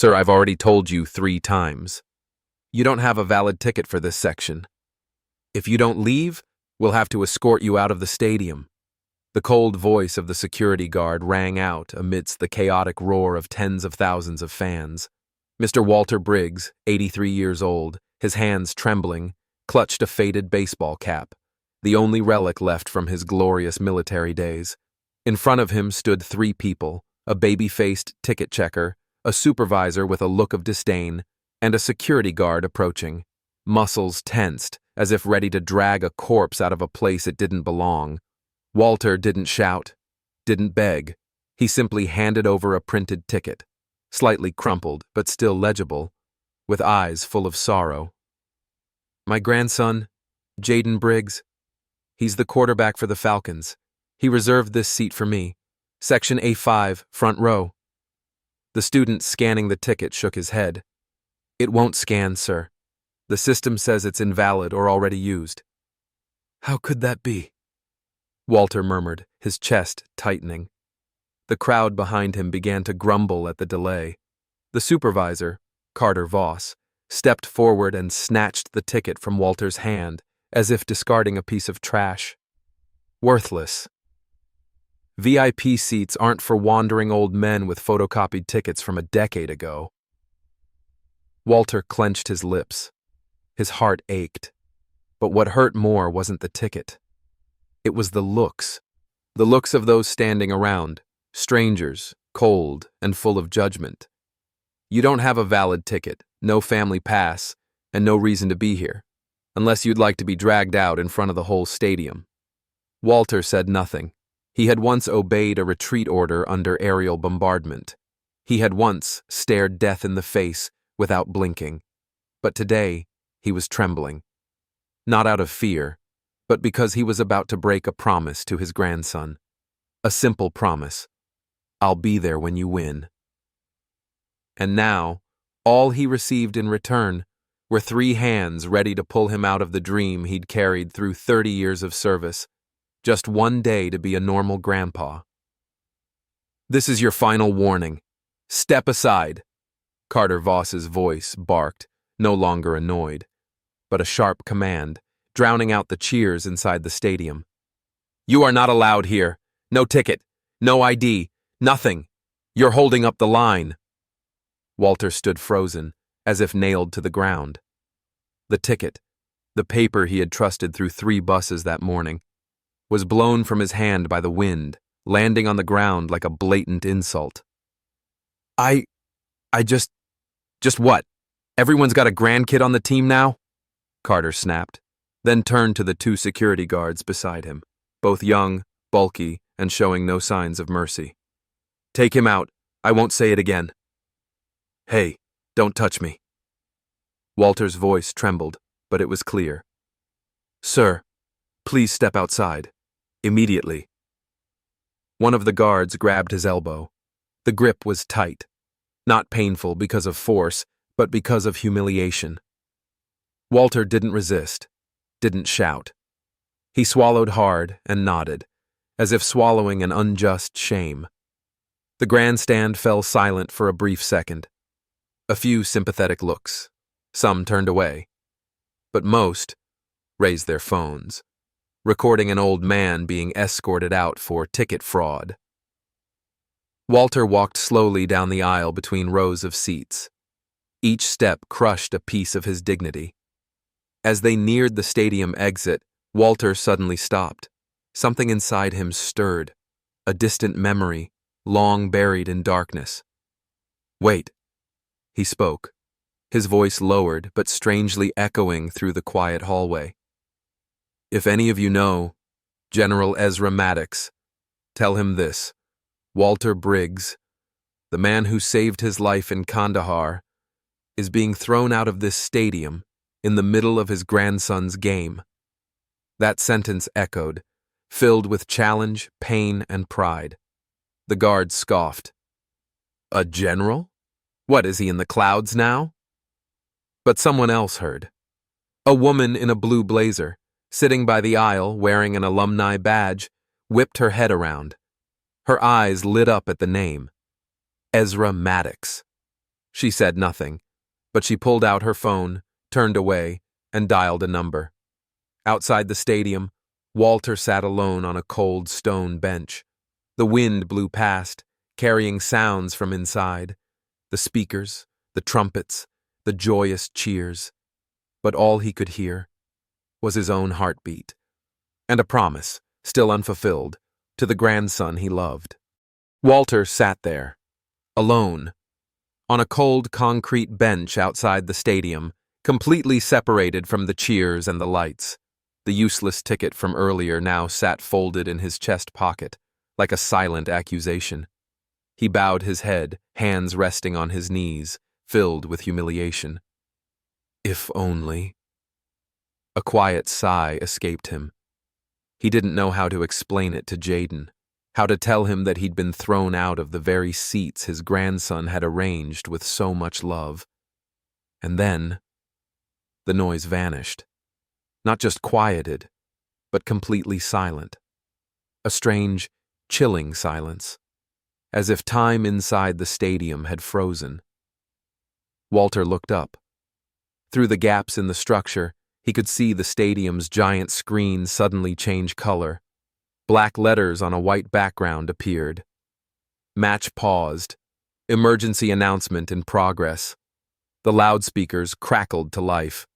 Sir, I've already told you 3 times. You don't have a valid ticket for this section. If you don't leave, we'll have to escort you out of the stadium. The cold voice of the security guard rang out amidst the chaotic roar of tens of thousands of fans. Mr. Walter Briggs, 83 years old, his hands trembling, clutched a faded baseball cap, the only relic left from his glorious military days. In front of him stood 3 people, a baby-faced ticket checker, a supervisor with a look of disdain, and a security guard approaching, muscles tensed, as if ready to drag a corpse out of a place it didn't belong. Walter didn't shout, didn't beg. He simply handed over a printed ticket, slightly crumpled but still legible, with eyes full of sorrow. My grandson, Jaden Briggs. He's the quarterback for the Falcons. He reserved this seat for me. Section A5, front row. The student scanning the ticket shook his head. It won't scan, sir. The system says it's invalid or already used. How could that be? Walter murmured, his chest tightening. The crowd behind him began to grumble at the delay. The supervisor, Carter Voss, stepped forward and snatched the ticket from Walter's hand, as if discarding a piece of trash. Worthless. VIP seats aren't for wandering old men with photocopied tickets from a decade ago. Walter clenched his lips. His heart ached. But what hurt more wasn't the ticket. It was the looks of those standing around, strangers, cold and full of judgment. You don't have a valid ticket, no family pass, and no reason to be here, unless you'd like to be dragged out in front of the whole stadium. Walter said nothing. He had once obeyed a retreat order under aerial bombardment. He had once stared death in the face without blinking. But today, he was trembling. Not out of fear, but because he was about to break a promise to his grandson. A simple promise. I'll be there when you win. And now, all he received in return were 3 hands ready to pull him out of the dream he'd carried through 30 years of service. Just 1 day to be a normal grandpa. This is your final warning. Step aside. Carter Voss's voice barked, no longer annoyed, but a sharp command, drowning out the cheers inside the stadium. You are not allowed here. No ticket, no ID, nothing. You're holding up the line. Walter stood frozen, as if nailed to the ground. The ticket, the paper he had trusted through 3 buses that morning, was blown from his hand by the wind, landing on the ground like a blatant insult. I just what? Everyone's got a grandkid on the team now? Carter snapped, then turned to the 2 security guards beside him, both young, bulky, and showing no signs of mercy. Take him out. I won't say it again. Hey, don't touch me. Walter's voice trembled, but it was clear. Sir, please step outside. Immediately. One of the guards grabbed his elbow. The grip was tight, not painful because of force, but because of humiliation. Walter didn't resist, didn't shout. He swallowed hard and nodded, as if swallowing an unjust shame. The grandstand fell silent for a brief second. A few sympathetic looks. Some turned away. But most raised their phones, recording an old man being escorted out for ticket fraud. Walter walked slowly down the aisle between rows of seats. Each step crushed a piece of his dignity. As they neared the stadium exit, Walter suddenly stopped. Something inside him stirred, a distant memory, long buried in darkness. Wait, he spoke, his voice lowered but strangely echoing through the quiet hallway. If any of you know General Ezra Maddox, tell him this. Walter Briggs, the man who saved his life in Kandahar, is being thrown out of this stadium in the middle of his grandson's game. That sentence echoed, filled with challenge, pain, and pride. The guard scoffed. A general? What, is he in the clouds now? But someone else heard. A woman in a blue blazer, sitting by the aisle wearing an alumni badge, whipped her head around. Her eyes lit up at the name. Ezra Maddox. She said nothing, but she pulled out her phone, turned away, and dialed a number. Outside the stadium, Walter sat alone on a cold stone bench. The wind blew past, carrying sounds from inside. The speakers, the trumpets, the joyous cheers. But all he could hear was his own heartbeat, and a promise, still unfulfilled, to the grandson he loved. Walter sat there, alone, on a cold concrete bench outside the stadium, completely separated from the cheers and the lights. The useless ticket from earlier now sat folded in his chest pocket, like a silent accusation. He bowed his head, hands resting on his knees, filled with humiliation. If only. A quiet sigh escaped him. He didn't know how to explain it to Jaden, how to tell him that he'd been thrown out of the very seats his grandson had arranged with so much love. And then, the noise vanished. Not just quieted, but completely silent. A strange, chilling silence, as if time inside the stadium had frozen. Walter looked up. Through the gaps in the structure, he could see the stadium's giant screen suddenly change color. Black letters on a white background appeared. Match paused. Emergency announcement in progress. The loudspeakers crackled to life.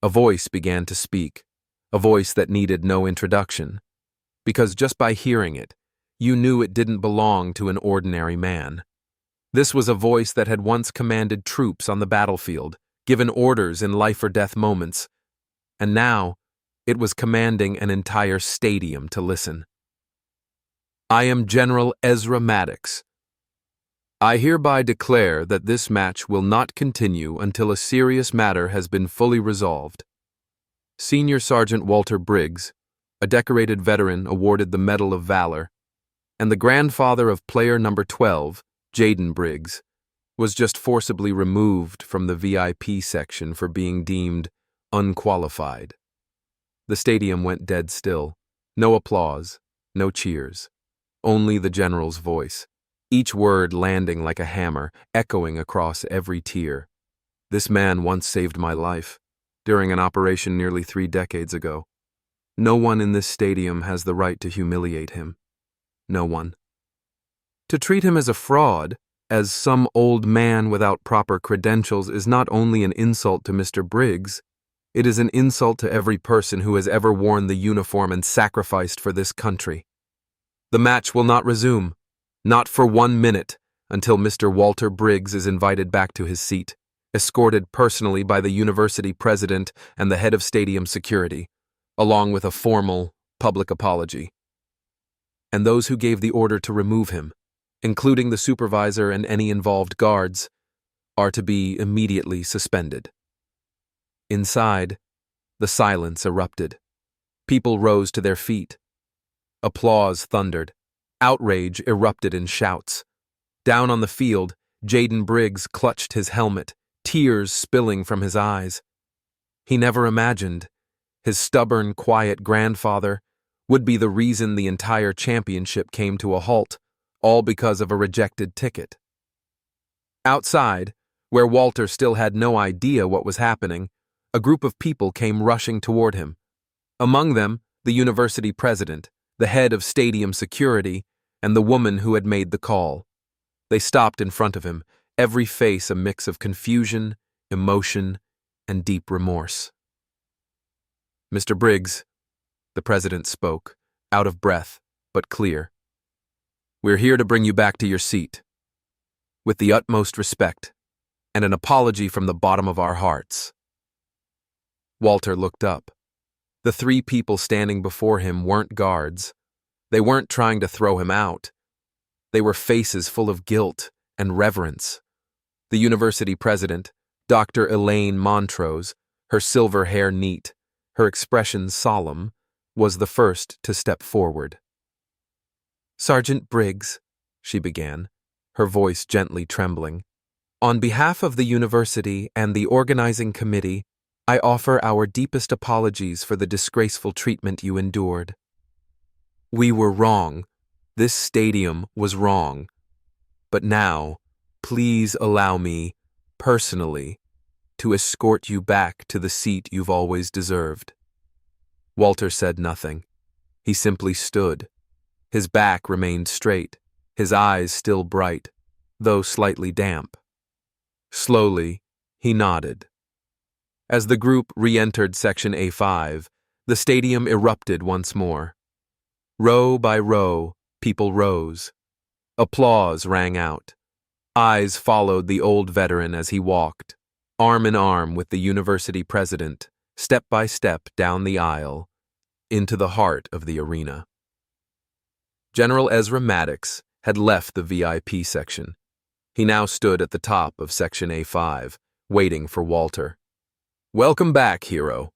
A voice began to speak, a voice that needed no introduction, because just by hearing it, you knew it didn't belong to an ordinary man. This was a voice that had once commanded troops on the battlefield, given orders in life-or-death moments, and now it was commanding an entire stadium to listen. I am General Ezra Maddox. I hereby declare that this match will not continue until a serious matter has been fully resolved. Senior Sergeant Walter Briggs, a decorated veteran awarded the Medal of Valor, and the grandfather of player number 12, Jaden Briggs, was just forcibly removed from the VIP section for being deemed unqualified. The stadium went dead still. No applause, no cheers. Only the general's voice, each word landing like a hammer, echoing across every tier. This man once saved my life, during an operation nearly 3 decades ago. No one in this stadium has the right to humiliate him. No one. To treat him as a fraud, as some old man without proper credentials, is not only an insult to Mr. Briggs, it is an insult to every person who has ever worn the uniform and sacrificed for this country. The match will not resume, not for 1 minute, until Mr. Walter Briggs is invited back to his seat, escorted personally by the university president and the head of stadium security, along with a formal, public apology. And those who gave the order to remove him, including the supervisor and any involved guards, are to be immediately suspended. Inside, the silence erupted. People rose to their feet. Applause thundered. Outrage erupted in shouts. Down on the field, Jaden Briggs clutched his helmet, tears spilling from his eyes. He never imagined his stubborn, quiet grandfather would be the reason the entire championship came to a halt, all because of a rejected ticket. Outside, where Walter still had no idea what was happening, a group of people came rushing toward him. Among them, the university president, the head of stadium security, and the woman who had made the call. They stopped in front of him, every face a mix of confusion, emotion, and deep remorse. Mr. Briggs, the president spoke, out of breath, but clear. We're here to bring you back to your seat, with the utmost respect, and an apology from the bottom of our hearts. Walter looked up. The 3 people standing before him weren't guards. They weren't trying to throw him out. They were faces full of guilt and reverence. The university president, Dr. Elaine Montrose, her silver hair neat, her expression solemn, was the first to step forward. Sergeant Briggs, she began, her voice gently trembling, on behalf of the university and the organizing committee, I offer our deepest apologies for the disgraceful treatment you endured. We were wrong. This stadium was wrong. But now, please allow me personally, to escort you back to the seat you've always deserved." Walter said nothing. He simply stood. His back remained straight, his eyes still bright, though slightly damp. Slowly, he nodded. As the group re-entered Section A5, the stadium erupted once more. Row by row, people rose. Applause rang out. Eyes followed the old veteran as he walked, arm in arm with the university president, step by step down the aisle, into the heart of the arena. General Ezra Maddox had left the VIP section. He now stood at the top of Section A5, waiting for Walter. "Welcome back, hero."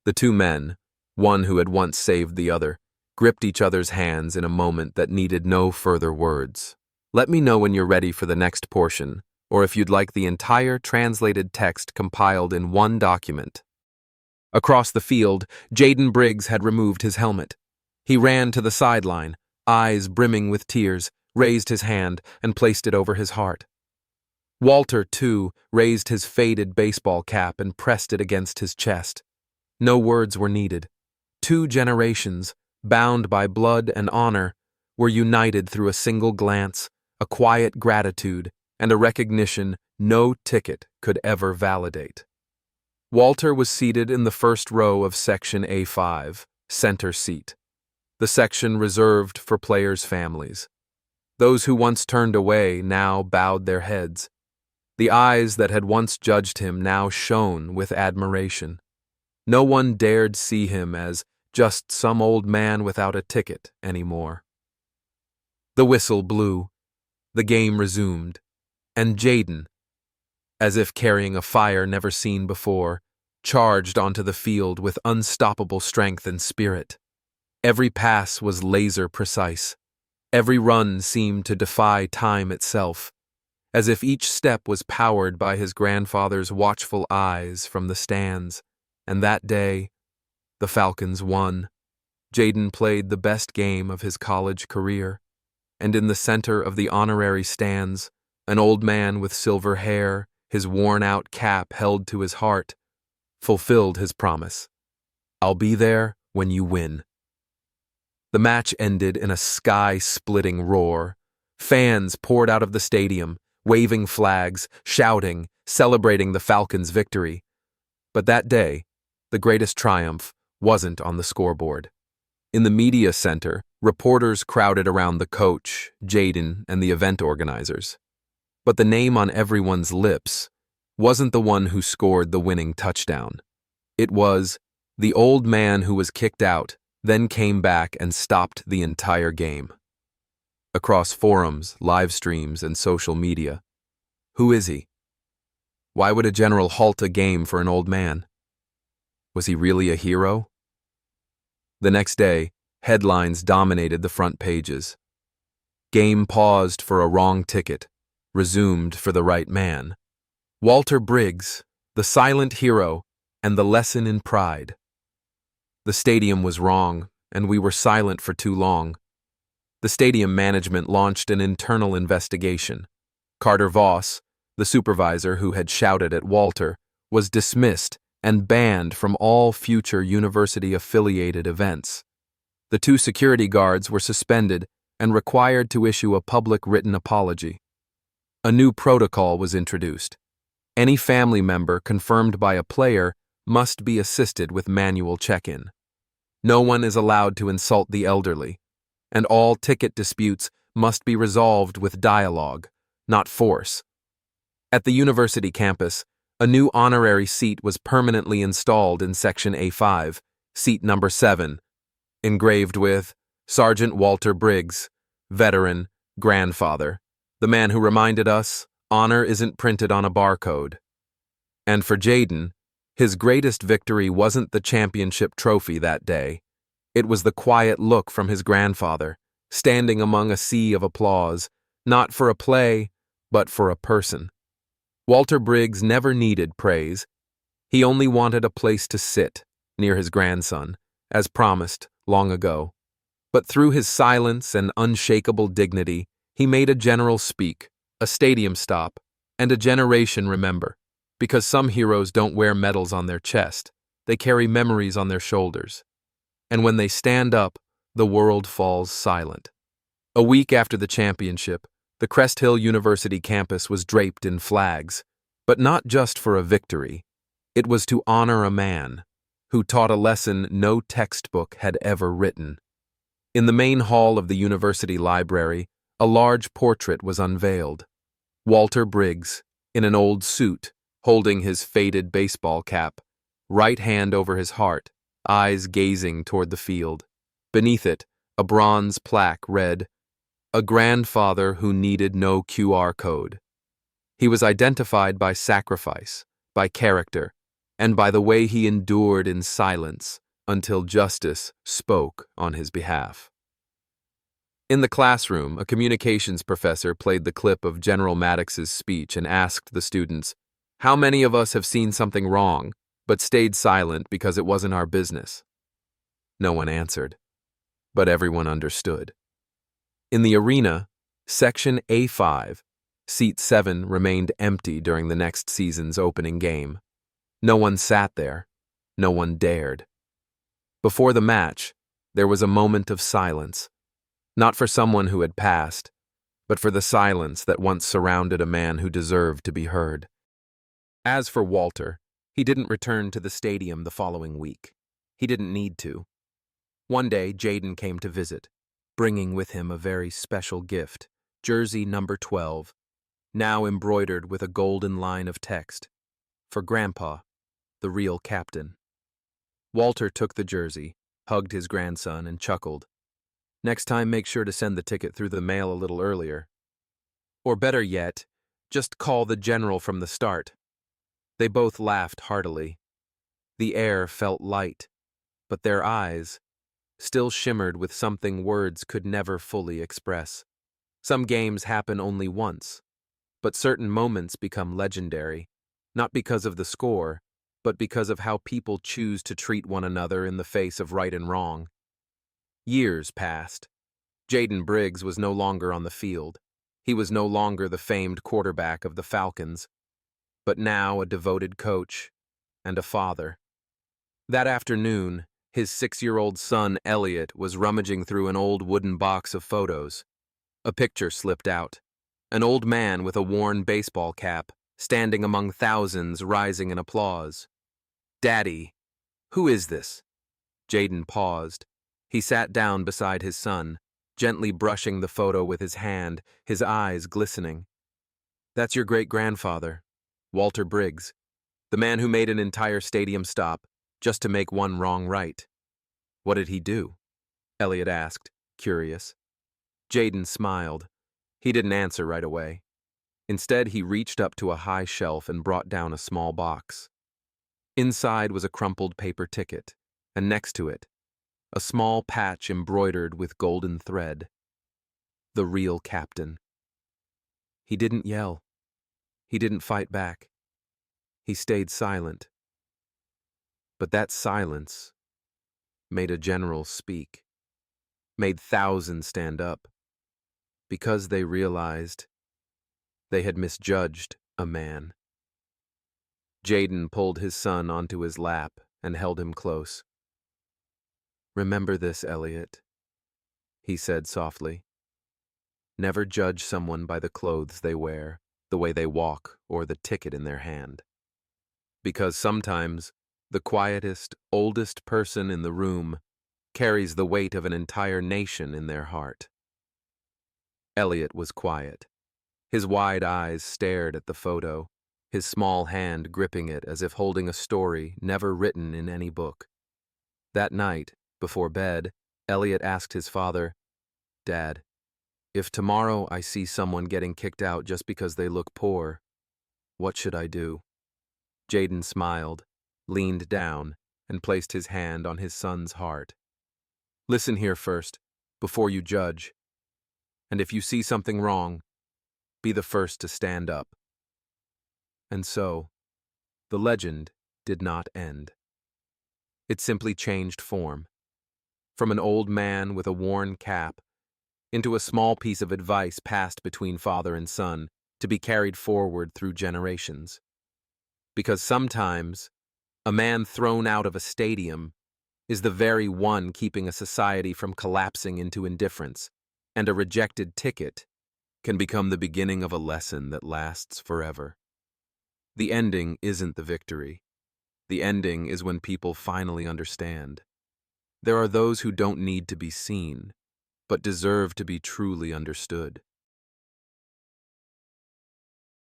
The two men, one who had once saved the other, gripped each other's hands in a moment that needed no further words. "Let me know when you're ready for the next portion, or if you'd like the entire translated text compiled in one document." Across the field, Jaden Briggs had removed his helmet. He ran to the sideline, eyes brimming with tears, raised his hand, and placed it over his heart. Walter, too, raised his faded baseball cap and pressed it against his chest. No words were needed. 2 generations, bound by blood and honor, were united through a single glance, a quiet gratitude, and a recognition no ticket could ever validate. Walter was seated in the first row of Section A5, center seat, the section reserved for players' families. Those who once turned away now bowed their heads. The eyes that had once judged him now shone with admiration. No one dared see him as just some old man without a ticket anymore. The whistle blew. The game resumed, and Jaden, as if carrying a fire never seen before, charged onto the field with unstoppable strength and spirit. Every pass was laser precise. Every run seemed to defy time itself, as if each step was powered by his grandfather's watchful eyes from the stands. And that day, the Falcons won. Jaden played the best game of his college career, and in the center of the honorary stands, an old man with silver hair, his worn-out cap held to his heart, fulfilled his promise. "I'll be there when you win." The match ended in a sky-splitting roar. Fans poured out of the stadium, waving flags, shouting, celebrating the Falcons' victory. But that day, the greatest triumph wasn't on the scoreboard. In the media center, reporters crowded around the coach, Jaden, and the event organizers. But the name on everyone's lips wasn't the one who scored the winning touchdown. It was the old man who was kicked out, then came back and stopped the entire game. Across forums, live streams, and social media, who is he? Why would a general halt a game for an old man? Was he really a hero? The next day, headlines dominated the front pages. Game paused for a wrong ticket, resumed for the right man. Walter Briggs, the silent hero, and the lesson in pride. The stadium was wrong, and we were silent for too long. The stadium management launched an internal investigation. Carter Voss, the supervisor who had shouted at Walter, was dismissed and banned from all future university-affiliated events. The 2 security guards were suspended and required to issue a public written apology. A new protocol was introduced. Any family member confirmed by a player must be assisted with manual check-in. No one is allowed to insult the elderly, and all ticket disputes must be resolved with dialogue, not force. At the university campus, a new honorary seat was permanently installed in Section A5, seat number 7, engraved with Sergeant Walter Briggs, veteran, grandfather, the man who reminded us honor isn't printed on a barcode. And for Jaden, his greatest victory wasn't the championship trophy that day. It was the quiet look from his grandfather, standing among a sea of applause, not for a play, but for a person. Walter Briggs never needed praise. He only wanted a place to sit, near his grandson, as promised long ago. But through his silence and unshakable dignity, he made a general speak, a stadium stop, And a generation remember, because some heroes don't wear medals on their chest, they carry memories on their shoulders. And when they stand up, the world falls silent. A week after the championship, the Crest Hill University campus was draped in flags, but not just for a victory. It was to honor a man who taught a lesson no textbook had ever written. In the main hall of the university library, a large portrait was unveiled. Walter Briggs, in an old suit, holding his faded baseball cap, right hand over his heart, eyes gazing toward the field. Beneath it, a bronze plaque read, "A grandfather who needed no QR code." He was identified by sacrifice, by character, and by the way he endured in silence until justice spoke on his behalf. In the classroom, a communications professor played the clip of General Maddox's speech and asked the students, "How many of us have seen something wrong, but stayed silent because it wasn't our business?" No one answered, but everyone understood. In the arena, Section A5, Seat 7 remained empty during the next season's opening game. No one sat there. No one dared. Before the match, there was a moment of silence, not for someone who had passed, but for the silence that once surrounded a man who deserved to be heard. As for Walter, he didn't return to the stadium the following week. He didn't need to. One day, Jaden came to visit, bringing with him a very special gift, jersey number 12, now embroidered with a golden line of text, "For Grandpa, the real captain." Walter took the jersey, hugged his grandson, and chuckled. "Next time, make sure to send the ticket through the mail a little earlier. Or better yet, just call the general from the start." They both laughed heartily. The air felt light, but their eyes still shimmered with something words could never fully express. Some games happen only once, but certain moments become legendary, not because of the score, but because of how people choose to treat one another in the face of right and wrong. Years passed. Jaden Briggs was no longer on the field. He was no longer the famed quarterback of the Falcons, but now a devoted coach and a father. That afternoon, his 6-year-old son, Elliot, was rummaging through an old wooden box of photos. A picture slipped out. An old man with a worn baseball cap, standing among thousands rising in applause. "Daddy, who is this?" Jaden paused. He sat down beside his son, gently brushing the photo with his hand, his eyes glistening. "That's your great-grandfather, Walter Briggs, the man who made an entire stadium stop just to make one wrong right." "What did he do?" Elliot asked, curious. Jaden smiled. He didn't answer right away. Instead, he reached up to a high shelf and brought down a small box. Inside was a crumpled paper ticket, and next to it, a small patch embroidered with golden thread. "The real captain." He didn't yell. He didn't fight back. He stayed silent. But that silence made a general speak, made thousands stand up, because they realized they had misjudged a man. Jaden pulled his son onto his lap and held him close. "Remember this, Elliot," he said softly. "Never judge someone by the clothes they wear, the way they walk, or the ticket in their hand. Because sometimes the quietest, oldest person in the room carries the weight of an entire nation in their heart." Elliot was quiet. His wide eyes stared at the photo, his small hand gripping it as if holding a story never written in any book. That night, before bed, Elliot asked his father, "Dad, if tomorrow I see someone getting kicked out just because they look poor, what should I do?" Jaden smiled, leaned down, and placed his hand on his son's heart. "Listen here first, before you judge. And if you see something wrong, be the first to stand up." And so, the legend did not end. It simply changed form. From an old man with a worn cap into a small piece of advice passed between father and son to be carried forward through generations. Because sometimes, a man thrown out of a stadium is the very one keeping a society from collapsing into indifference, and a rejected ticket can become the beginning of a lesson that lasts forever. The ending isn't the victory. The ending is when people finally understand. There are those who don't need to be seen, but deserve to be truly understood.